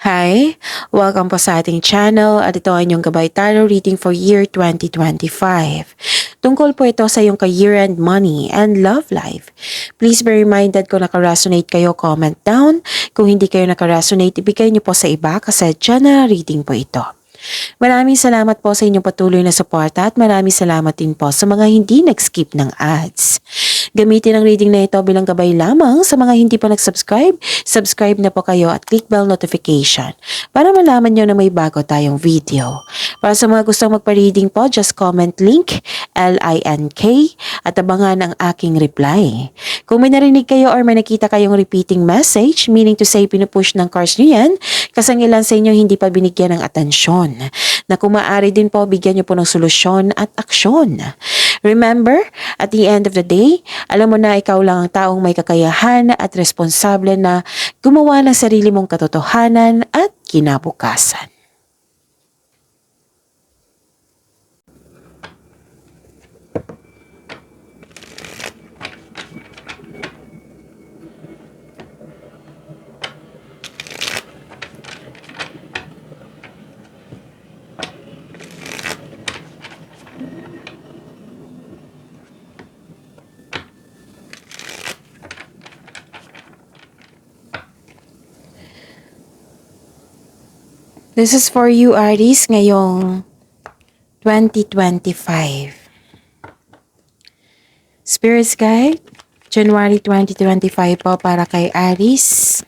Hi! Welcome po sa ating channel at ito ay inyong Gabay Tarot reading for year 2025. Tungkol po ito sa iyong ka-year-end money and love life. Please be reminded kung naka-resonate kayo, comment down. Kung hindi kayo naka-resonate, ibigay niyo po sa iba kasi general reading po ito. Maraming salamat po sa inyong patuloy na suporta at maraming salamat din po sa mga hindi nag-skip ng ads. Gamitin ang reading na ito bilang gabay lamang sa mga hindi pa nag-subscribe. Subscribe na po kayo at click bell notification para malaman nyo na may bago tayong video. Para sa mga gustong magpa-reading po, just comment link LINK at abangan ang aking reply. Kung may narinig kayo or may nakita kayong repeating message, meaning to say pinupush ng cards nyo yan, kasi ang ilan sa inyo hindi pa binigyan ng atensyon. Na kung maaari din po, bigyan nyo po ng solusyon at aksyon. Remember, at the end of the day, alam mo na ikaw lang ang taong may kakayahan at responsable na gumawa ng sarili mong katotohanan at kinabukasan. This is for you, Aries, ngayong 2025. Spirit's Guide, January 2025 po para kay Aries.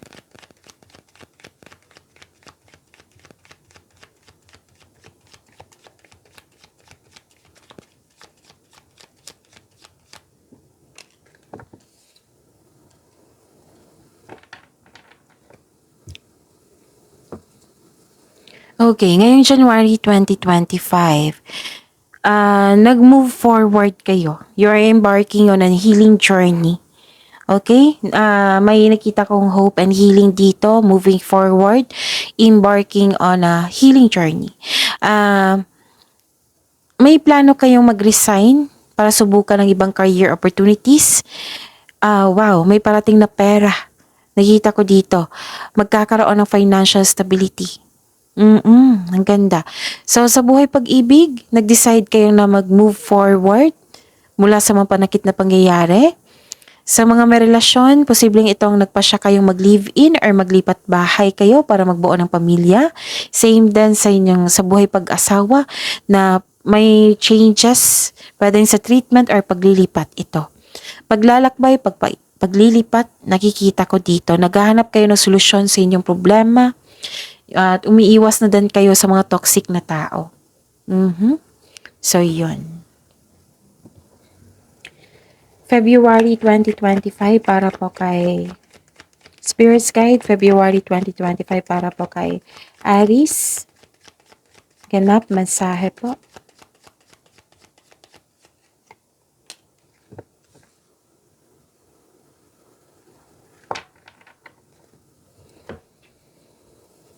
Okay, ngayong January 2025, nag-move forward kayo. You are embarking on a healing journey. Okay? May nakita kong hope and healing dito, moving forward, embarking on a healing journey. May plano kayong mag-resign para subukan ng ibang career opportunities. Wow, may parating na pera. Nakita ko dito. Magkakaroon ng financial stability. Ang ganda. So, sa buhay pag-ibig, nag-decide kayo na mag-move forward mula sa mga panakit na pangyayari. Sa mga may relasyon, posibleng itong nagpasya kayong mag-live-in or maglipat bahay kayo para magbuo ng pamilya. Same din sa inyong sa buhay pag-asawa na may changes, pwedeng sa treatment or paglilipat ito. Paglalakbay, paglilipat, nakikita ko dito. Naghahanap kayo ng solusyon sa inyong problema. At umiiwas na din kayo sa mga toxic na tao. So, yun. February 2025 para po kay Spirit's Guide. February 2025 para po kay Aries. Ganap, mensahe po.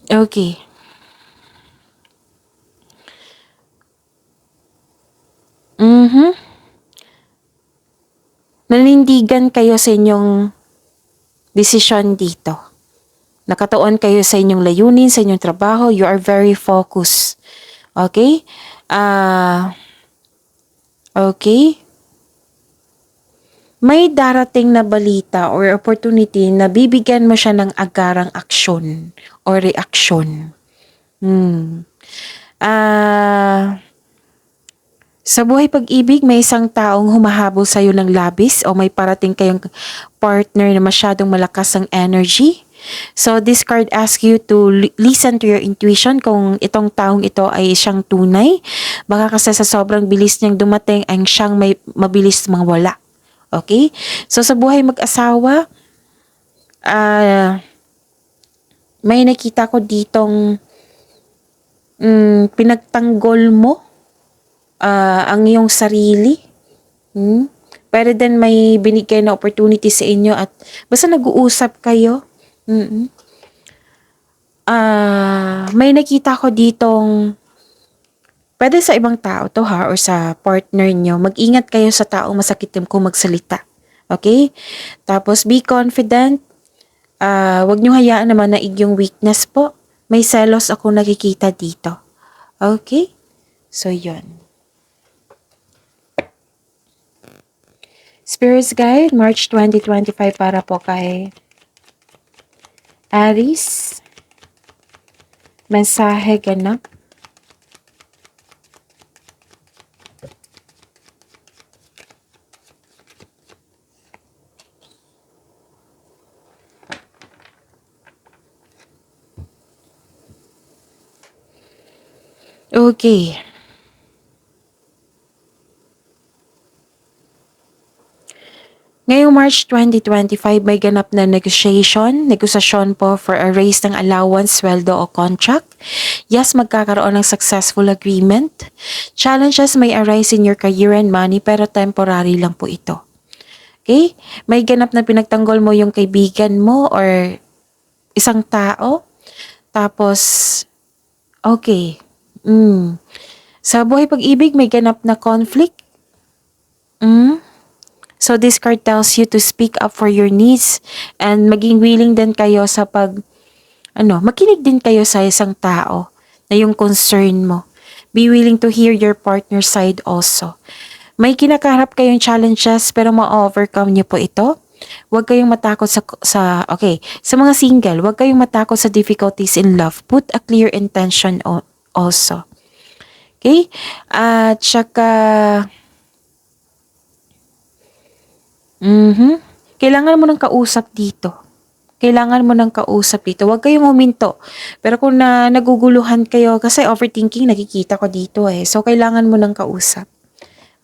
Okay. Nanindigan kayo sa inyong desisyon dito. Nakatuon kayo sa inyong layunin, sa inyong trabaho. You are very focused. Okay? Okay? May darating na balita or opportunity na bibigyan mo siya ng agarang aksyon o reaksyon. Sa buhay pag-ibig, may isang taong humahabol sa'yo ng labis o may parating kayong partner na masyadong malakas ang energy. So, this card asks you to listen to your intuition kung itong taong ito ay siyang tunay. Baka kasi sa sobrang bilis niyang dumating, ay siyang may mabilis mawala. Okay? So, sa buhay mag-asawa, may nakita ko ditong pinagtanggol mo ang iyong sarili. Pero din may binigay na opportunity sa inyo at basta nag-uusap kayo. May nakita ko ditong pwede sa ibang tao to ha, or sa partner nyo. Mag-ingat kayo sa taong masakit kung magsalita. Okay? Tapos be confident. Huwag nyo hayaan naman na yung weakness po. May selos ako nakikita dito. Okay? So, yun. Spirits Guide, March 2025 para po kay Aries. Mensahe ganap. Okay. Ngayong March 2025, may ganap na negosasyon po for a raise ng allowance, sweldo o contract. Yes, magkakaroon ng successful agreement. Challenges may arise in your career and money pero temporary lang po ito. Okay? May ganap na pinagtanggol mo yung kaibigan mo or isang tao. Tapos, okay. Sa buhay pag-ibig, may ganap na conflict. So this card tells you to speak up for your needs and maging willing din kayo sa makinig din kayo sa isang tao na yung concern mo. Be willing to hear your partner's side also. May kinakaharap kayong challenges pero ma-overcome niyo po ito. Huwag kayong matakot sa mga single, huwag kayong matakot sa difficulties in love. Put a clear intention also. Okay? At saka kailangan mo ng kausap dito. Huwag kayong huminto. Pero kung naguguluhan kayo, kasi overthinking, nakikita ko dito eh. So, kailangan mo ng kausap.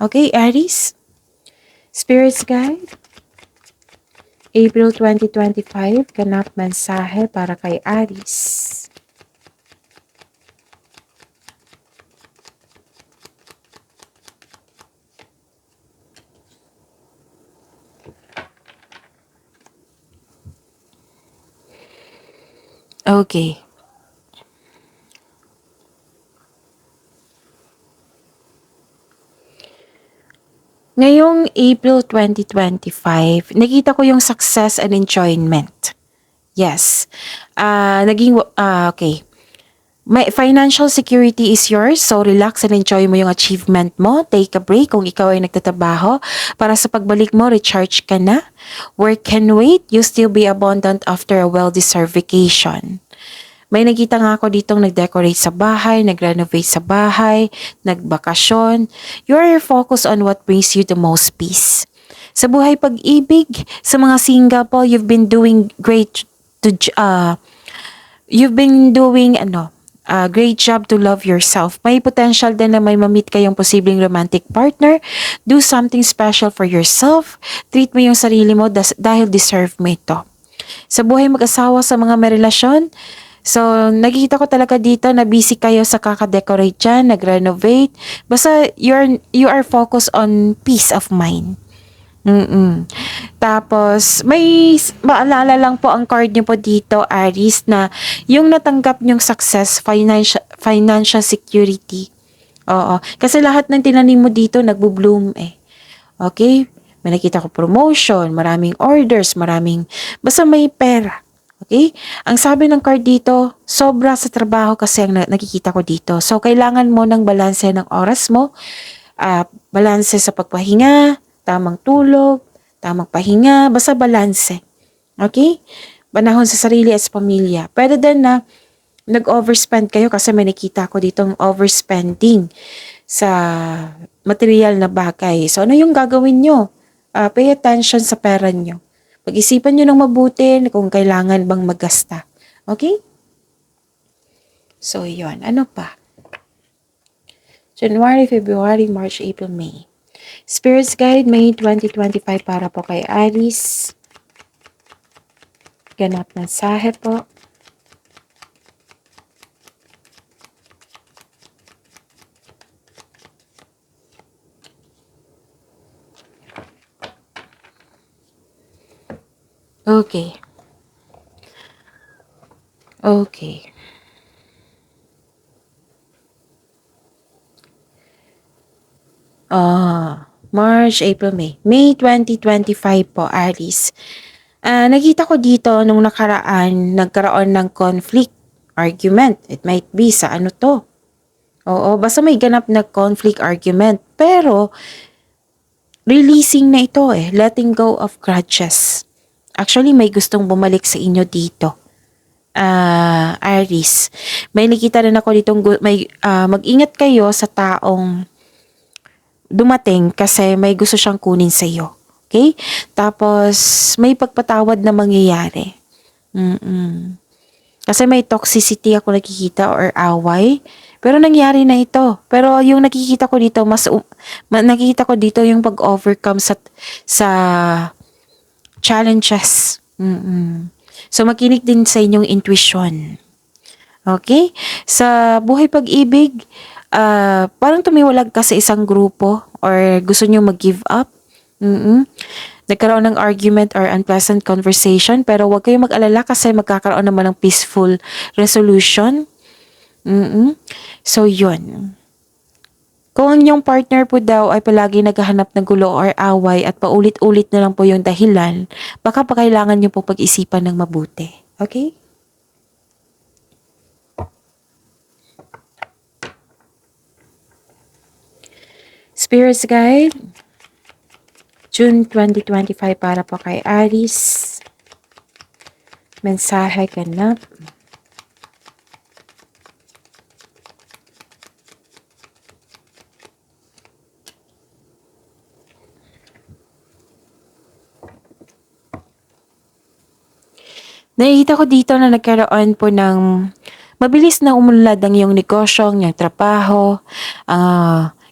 Okay, Aries? Spirits Guide? April 2025, ganap mensahe para kay Aries. Okay. Ngayong April 2025, nakita ko yung success and enjoyment. Yes. Okay. May financial security is yours, so relax and enjoy mo yung achievement mo. Take a break kung ikaw ay nagtatrabaho. Para sa pagbalik mo, recharge ka na. Work can wait, you still be abundant after a well-deserved vacation. May nakita nga ako ditong nag-decorate sa bahay, nag-renovate sa bahay, nagbakasyon. You are focused on what brings you the most peace. Sa buhay pag-ibig, sa mga single po, you've been doing great great job to love yourself. May potential din na may ma-meet kayong posibleng romantic partner. Do something special for yourself. Treat mo yung sarili mo dahil deserve mo ito. Sa buhay mag-asawa, sa mga may relasyon, so, nakikita ko talaga dito na busy kayo sa kaka-decorate dyan, nag-renovate. Basta, you are focused on peace of mind. Tapos, may maalala lang po ang card niyo po dito, Aries, na yung natanggap niyong success, financial security. Oo. Kasi lahat ng tinanim mo dito, nagbo-bloom eh. Okay? May nakita ko promotion, maraming orders, basta may pera. Okay? Ang sabi ng card dito, sobra sa trabaho kasi ang nakikita ko dito. So, kailangan mo ng balanse ng oras mo, balanse sa pagpahinga, tamang tulog, tamang pahinga, basta balanse. Okay? Panahon sa sarili at sa pamilya. Pwede din na nag-overspend kayo kasi may nakita ko ditong overspending sa material na bagay. So, ano yung gagawin nyo? Pay attention sa pera nyo. Pag-isipan nyo ng mabuti kung kailangan bang maggasta. Okay? So, yun. Ano pa? January, February, March, April, May. Spirits Guide, May 2025 para po kay Aries. Ganap mensahe po. Okay. Okay. March, April, May. May 2025 po, Aries. Nakita ko dito nung nakaraan, nagkaroon ng conflict. argument. It might be sa ano to. Oo, basta may ganap na conflict argument. Pero, releasing na ito eh. Letting go of grudges. Actually, may gustong bumalik sa inyo dito. Aries. May nakita rin ako ditong mag-ingat kayo sa taong dumating kasi may gusto siyang kunin sa iyo. Okay? Tapos, may pagpatawad na mangyayari. Kasi may toxicity ako nakikita or away. Pero nangyari na ito. Pero yung nakikita ko dito, nakikita ko dito yung pag-overcome sa challenges. So, makinig din sa inyong intuition. Okay? Sa buhay pag-ibig, parang tumiwalag ka sa isang grupo or gusto nyo mag-give up. Nagkaroon ng argument or unpleasant conversation, pero huwag kayong mag-alala kasi magkakaroon naman ng peaceful resolution. So, yun. Kung ang inyong partner po daw ay palagi naghahanap ng gulo or away at paulit-ulit na lang po yung dahilan, baka pa kailangan nyo po pag-isipan ng mabuti. Okay? Spirits Guide, June 2025 para po kay Aries. Mensahe ganap. Nakikita ko dito na nagkaroon po ng mabilis na umunlad ang iyong negosyo, ang iyong trabaho,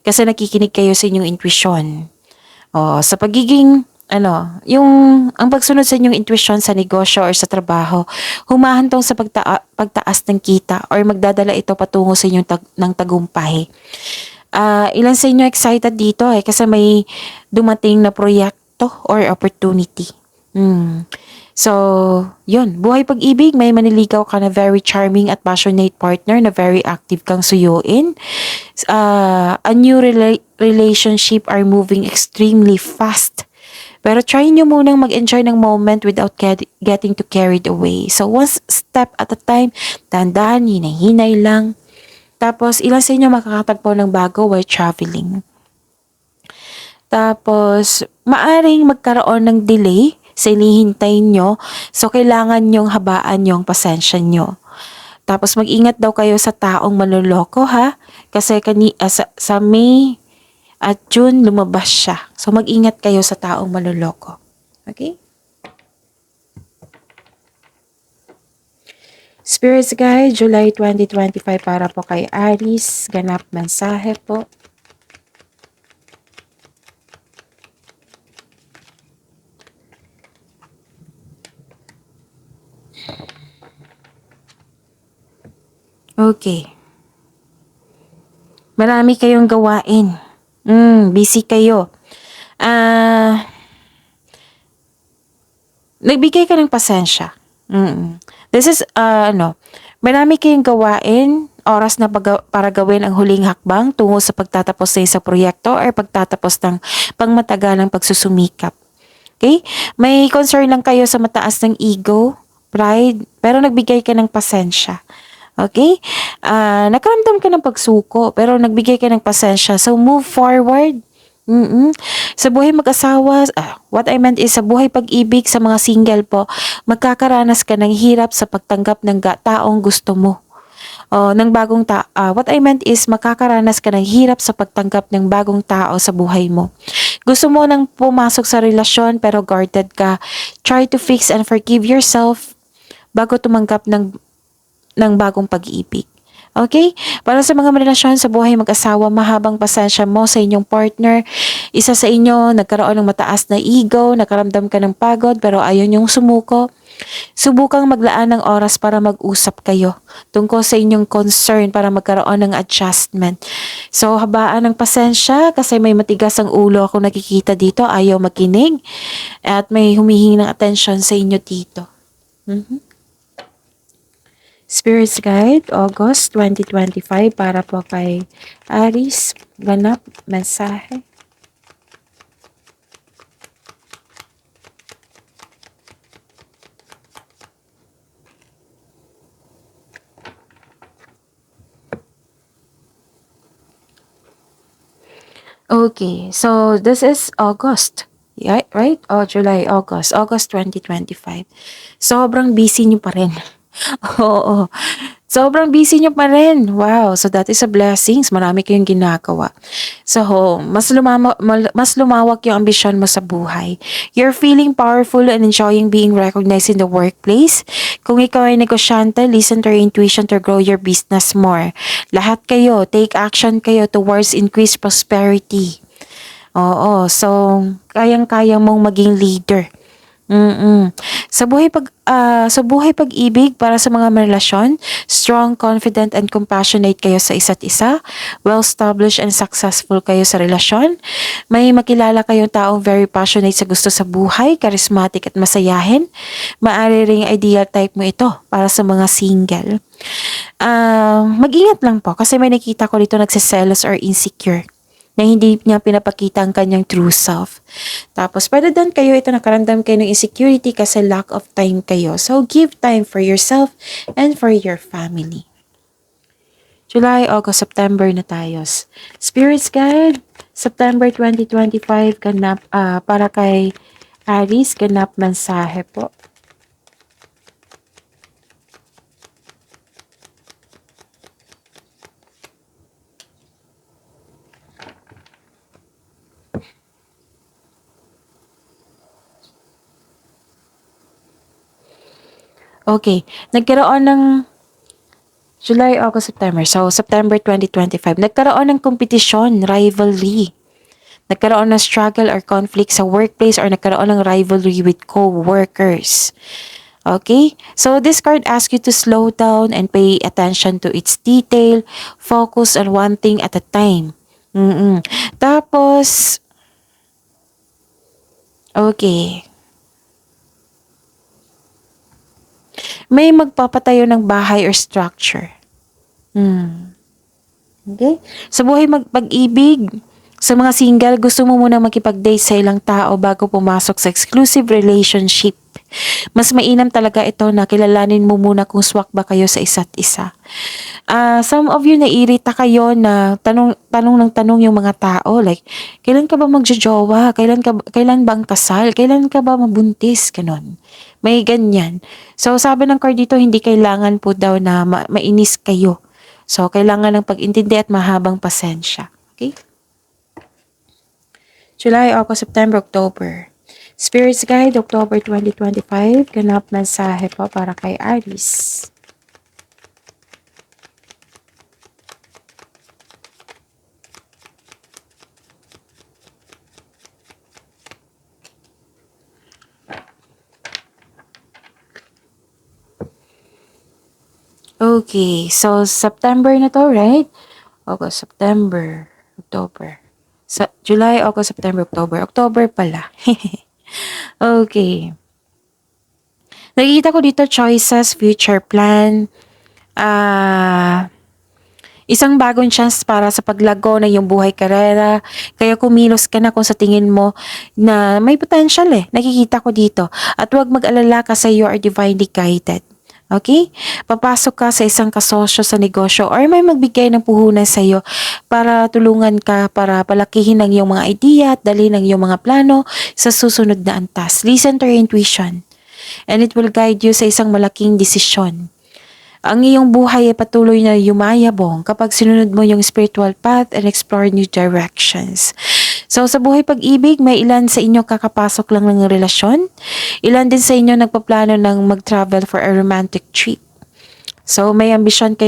kasi nakikinig kayo sa inyong intuition. Sa pagiging, ang pagsunod sa inyong intuition sa negosyo or sa trabaho, humahantong sa pagtaas ng kita or magdadala ito patungo sa inyong ng tagumpay. Ilan sa inyo excited dito kasi may dumating na proyekto or opportunity. So, yun. Buhay pag-ibig, may maniligaw ka na very charming at passionate partner na very active kang suyuin. A new relationship are moving extremely fast. Pero try nyo munang mag-enjoy ng moment without getting too carried away. So, one step at a time, dahan-dahan, hinay-hinay lang. Tapos, ilan sa inyo makakatagpo ng bago while traveling. Tapos, maaring magkaroon ng delay sa inihintay nyo. So, kailangan nyong habaan yung pasensya nyo. Tapos, mag-ingat daw kayo sa taong manloloko ha. Kasi sa May at June, lumabas siya. So, mag-ingat kayo sa taong manloloko. Okay? Spirits Guide, July 2025 para po kay Aries. Ganap mensahe po. Okay. Marami kayong gawain. Busy kayo. Nagbigay ka ng pasensya. This is, marami kayong gawain, oras na para gawin ang huling hakbang tungo sa pagtatapos sa isang proyekto or pagtatapos ng pangmatagalang pagsusumikap. Okay? May concern lang kayo sa mataas ng ego, pride, pero nagbigay ka ng pasensya. Okay? Nakaramdam ka ng pagsuko, pero nagbigay ka ng pasensya. So, move forward. Sa buhay mag-asawa, what I meant is sa buhay pag-ibig sa mga single po, magkakaranas ka ng hirap sa pagtanggap ng taong gusto mo. What I meant is makakaranas ka ng hirap sa pagtanggap ng bagong tao sa buhay mo. Gusto mo nang pumasok sa relasyon pero guarded ka. Try to fix and forgive yourself bago tumanggap ng bagong pag-ibig. Okay? Para sa mga relasyon sa buhay mag-asawa, mahabang pasensya mo sa inyong partner. Isa sa inyo, nagkaroon ng mataas na ego, nakaramdam ka ng pagod, pero ayaw niyong sumuko. Subukang maglaan ng oras para mag-usap kayo tungkol sa inyong concern para magkaroon ng adjustment. So, habaan ng pasensya kasi may matigas ang ulo ako nakikita dito, ayaw makinig at may humihingi ng attention sa inyo dito. Spirits Guide, August 2025 para po kay Aries. Ganap, mensahe. Okay, so this is August. Yeah, right? Oh, July, August. August 2025. Sobrang busy niyo pa rin. Oo. Sobrang busy niyo pa rin. Wow. So that is a blessings. Marami kayong ginagawa. So, mas lumawak yung ambisyon mo sa buhay. You're feeling powerful and enjoying being recognized in the workplace. Kung ikaw ay negosyante, listen to your intuition to grow your business more. Lahat kayo, take action kayo towards increased prosperity. Oo. So, kayang-kaya mong maging leader. Sa buhay pag-ibig para sa mga relasyon, strong, confident, and compassionate kayo sa isa't isa. Well-established and successful kayo sa relasyon. May makilala kayong taong very passionate sa gusto sa buhay, charismatic at masayahin. Maaari ring ideal type mo ito para sa mga single. Mag-ingat lang po kasi may nakita ko dito nagsiselos or insecure na hindi niya pinapakita ang kanyang true self. Tapos, pwede din kayo ito nakaramdam kayo ng insecurity kasi lack of time kayo. So, give time for yourself and for your family. July, August, September na tayo. Spirits Guide, September 2025, ganap, para kay Aries, ganap mensahe po. Okay, nagkaroon ng July, August, September. So, September 2025, nagkaroon ng kompetisyon, rivalry. Nagkaroon ng struggle or conflict sa workplace or nagkaroon ng rivalry with co-workers. Okay? So, this card asks you to slow down and pay attention to its detail. Focus on one thing at a time. Tapos, okay. May magpapatayo ng bahay or structure. Okay? Sa buhay pag-ibig, sa mga single, gusto mo muna makipag-date sa ilang tao bago pumasok sa exclusive relationship. Mas mainam talaga ito na kilalanin mo muna kung swak ba kayo sa isa't isa. Some of you naiirita kayo na tanong ng tanong yung mga tao like, kailan ka ba magjojowa? Kailan ba ang kasal? Kailan ka ba mabuntis? Ganon. May ganyan. So, sabi ng card dito, hindi kailangan po daw na mainis kayo. So, kailangan ng pag-intindi at mahabang pasensya. Okay? July, August, September, October. Spirits Guide, October 2025. Ganap mensahe po para kay Aries. Okay, so September na to, right? August, September, October. July, August, September, October. October pala. Okay. Nakikita ko dito choices, future plan, isang bagong chance para sa paglago ng iyong buhay karera. Kaya kumilos ka na kung sa tingin mo na may potential Nakikita ko dito. At huwag mag-alala kasi you are divinely guided. Okay? Papasok ka sa isang kasosyo sa negosyo or may magbigay ng puhunan sa iyo para tulungan ka para palakihin ang iyong mga idea at dalhin ang iyong mga plano sa susunod na antas. Listen to your intuition and it will guide you sa isang malaking desisyon. Ang iyong buhay ay patuloy na yumayabong kapag sinunod mo yung spiritual path and explore new directions. So sa buhay pag-ibig, may ilan sa inyo kakapasok lang ng relasyon. Ilan din sa inyo nagpaplano ng mag-travel for a romantic trip. So may ambisyon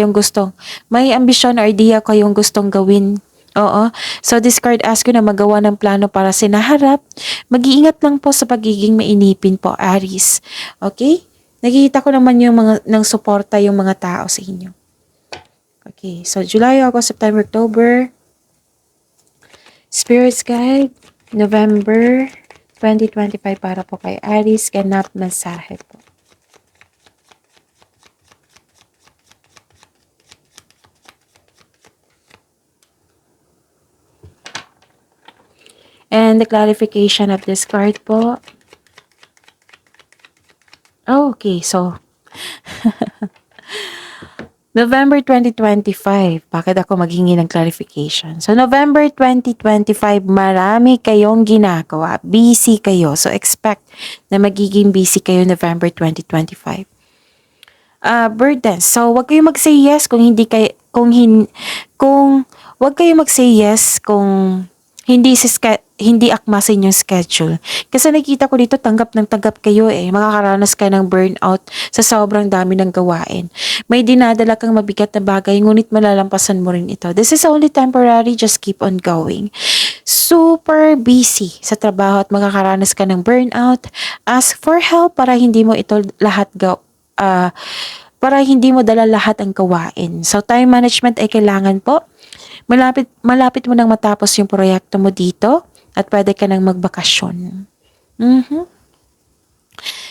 or idea kayong gustong gawin. Oo. So this card asks you na magawa ng plano para sinaharap. Mag-iingat lang po sa pagiging mainipin po, Aries. Okay? Nakikita ko naman yung ng suporta yung mga tao sa inyo. Okay, so July, August, September, October. Spirits Guide, November 2025 para po kay Aries. Ganap mensahe po. And the clarification of this card po. Okay, so November 2025, bakit ako maghingi ng clarification? So, November 2025, marami kayong ginagawa. Busy kayo. So, expect na magiging busy kayo November 2025. Burdens. So, wag kayong mag-say yes kung hindi kayo, wag kayong mag-say yes kung hindi akma sa inyong schedule. Kasi nakita ko dito, tanggap ng tanggap kayo eh. Makakaranas ka ng burnout sa sobrang dami ng gawain. May dinadala kang mabigat na bagay, ngunit malalampasan mo rin ito. This is only temporary, just keep on going. Super busy sa trabaho at makakaranas ka ng burnout. Ask for help para hindi mo ito lahat para hindi mo dala lahat ang gawain. So, time management ay kailangan po. Malapit mo nang matapos yung proyekto mo dito at pwede ka nang magbakasyon.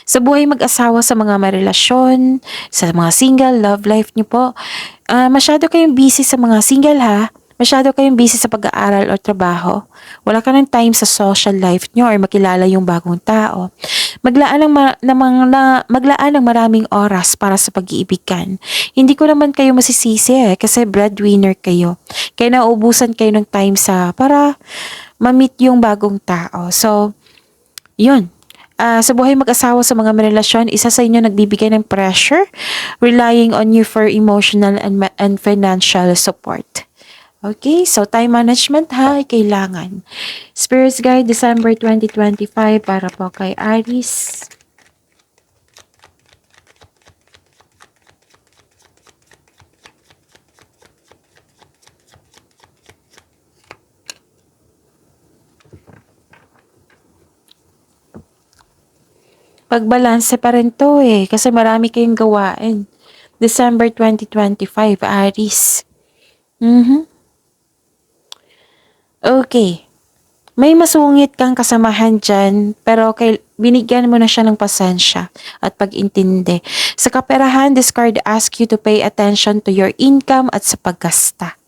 Sa buhay mag-asawa, sa mga may relasyon, sa mga single, love life niyo po, masyado kayong busy sa mga single ha. Masyado kayong busy sa pag-aaral o trabaho. Wala ka ng time sa social life niyo or makilala yung bagong tao. Maglaan ng maraming oras para sa pag-iibigan. Hindi ko naman kayo masisisi kasi breadwinner kayo. Kaya nauubusan kayo ng time para ma-meet yung bagong tao. So, yun. Sa buhay mag-asawa, sa mga relasyon, isa sa inyo nagbibigay ng pressure, relying on you for emotional and financial support. Okay, so time management ha, kailangan. Spirits Guide, December 2025 para po kay Aries. Pagbalanse pa rin to eh, kasi marami kayong gawain. December 2025, Aries. Okay. May masungit kang kasamahan dyan, pero binigyan mo na siya ng pasensya at pag-intindi. Sa kaperahan, this card asks you to pay attention to your income at sa paggasta.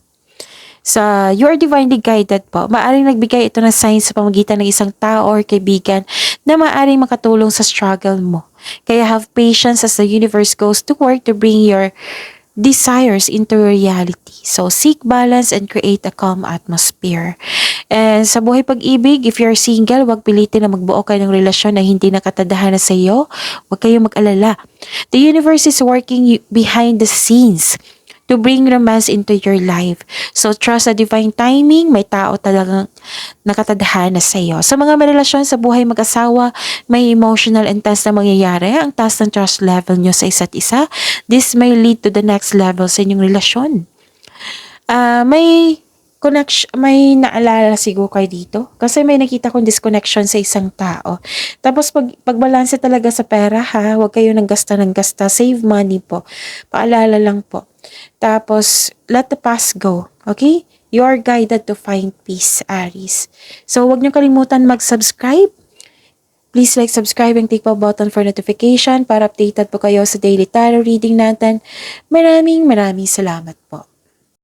You are divinely guided po. Maaring nagbigay ito ng signs sa pamagitan ng isang tao or kaibigan na maaring makatulong sa struggle mo. Kaya have patience as the universe goes to work to bring your desires into reality. So, seek balance and create a calm atmosphere. And sa buhay pag-ibig, if you're single, huwag pilitin na magbuo kayo ng relasyon na hindi nakatadahan na sa iyo. Huwag kayong mag-alala. The universe is working behind the scenes to bring romance into your life. So, trust the divine timing. May tao talagang nakatadhana sa iyo. Sa mga may relasyon sa buhay mag-asawa, may emotional intense na mangyayari. Ang taas ng trust level nyo sa isa't isa. This may lead to the next level sa inyong relasyon. May naalala siguro kayo dito. Kasi may nakita kong disconnection sa isang tao. Tapos pagbalanse talaga sa pera ha, huwag kayo ng gasta. Save money po. Paalala lang po. Tapos, let the past go. Okay? You are guided to find peace, Aries. So, huwag niyo kalimutan mag-subscribe. Please like, subscribe, and click the button for notification para updated po kayo sa daily tarot reading natin. Maraming salamat po.